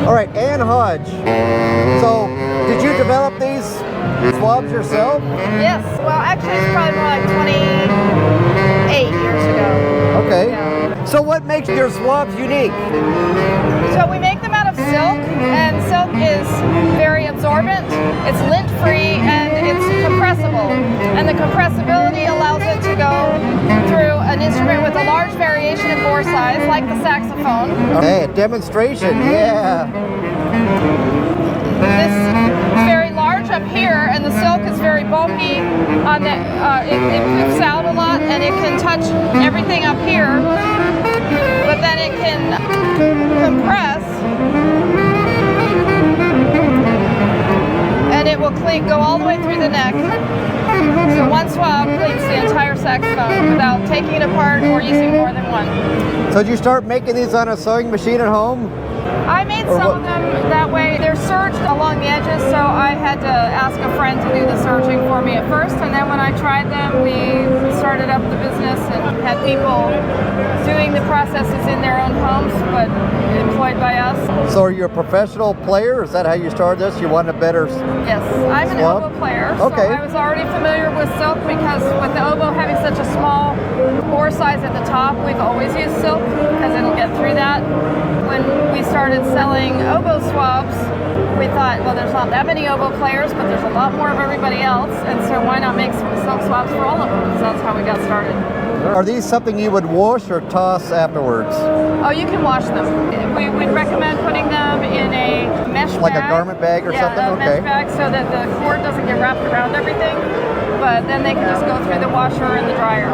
All right, Anne Hodge. So, did you develop these swabs yourself? Yes. Well, actually, it's probably more like 28 years ago. Okay. Yeah. So, what makes your swabs unique? So we make them out of silk, and silk is very absorbent. It's lint-free and it's compressible. And the compressibility allows it to go through an instrument with a large variation in bore size, like the saxophone. Okay, a demonstration, yeah. This is very large up here, and the silk is very bulky. On the, it moves out a lot, and it can touch everything up here. But then it can compress, and it will go all the way through the neck. So one swab cleans the entire saxophone without taking it apart or using more than one. So did you start making these on a sewing machine at home? I made some of them that way. They're serged along the edges, so I had to ask a friend to do the serging for me at first, and then when I tried them, we started up the business and had people doing the processes in their own homes, but employed by us. So are you a professional player? Is that how you started this? You wanted a better Yes, I'm an swab? oboe player, Okay. so I was already familiar with silk because with the oboe having such a small bore size at the top, we've always used silk because it'll get through that. When we started selling oboe swabs, we thought, well, there's not that many oboe players, but there's a lot more of everybody else, and so why not make some silk swabs for all of them? Because that's how we got started. Are these something you would wash or toss afterwards? Oh, you can wash them. We'd recommend putting them in a mesh bag. Like a garment bag or something? Yeah, a Okay. mesh bag so that the cord doesn't get wrapped around everything, but then they can just go through the washer and the dryer.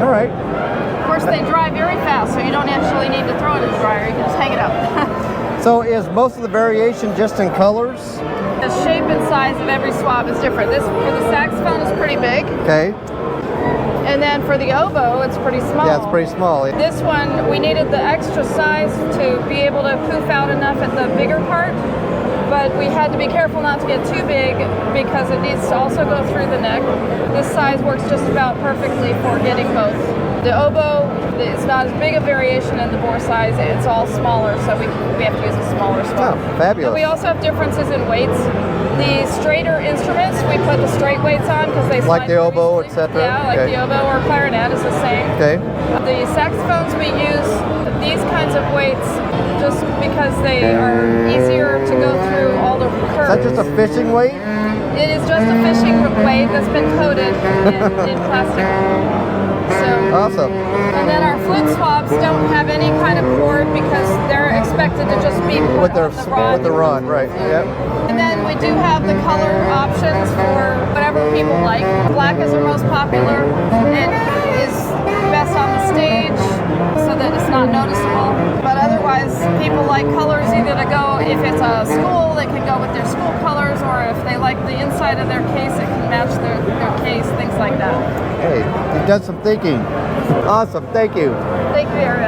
All right. Of course, they dry very fast, so you don't actually need to throw it in the dryer. You can just hang it up. So is most of the variation just in colors? The shape and size of every swab is different. This for the saxophone is pretty big, Okay. and then for the oboe, it's pretty small. Yeah, it's pretty small. This one, we needed the extra size to be able to poof out enough at the bigger part, but we had to be careful not to get too big because it needs to also go through the neck. This size works just about perfectly for getting both. The oboe is not as big a variation in the bore size. It's all smaller, so we have to use a smaller swab. Oh, fabulous. But we also have differences in weights. The straighter instruments, we put the straight weights on because they Like slide the oboe, easily. etc.? Yeah, like Okay. the oboe or clarinet is the same. Okay. The saxophones, we use these kinds of weights just because they are easier to go through all the Is curves. that just a fishing weight? It is just a fishing weight that's been coated in plastic. So, Awesome. and then our flute swabs don't have any kind of cord because they're expected to just be put With their on the rod. with the rod, right? Yep. And then we do have the color options for whatever people like. Black is our most popular. It is best on the stage so that it's not noticeable. But otherwise, people like colors either to go, if it's a school, they can go with their school colors, or if they like the inside of their case, it can match their case, things like that. Hey, you've done some thinking. Awesome. Thank you. Thank you, Aaron.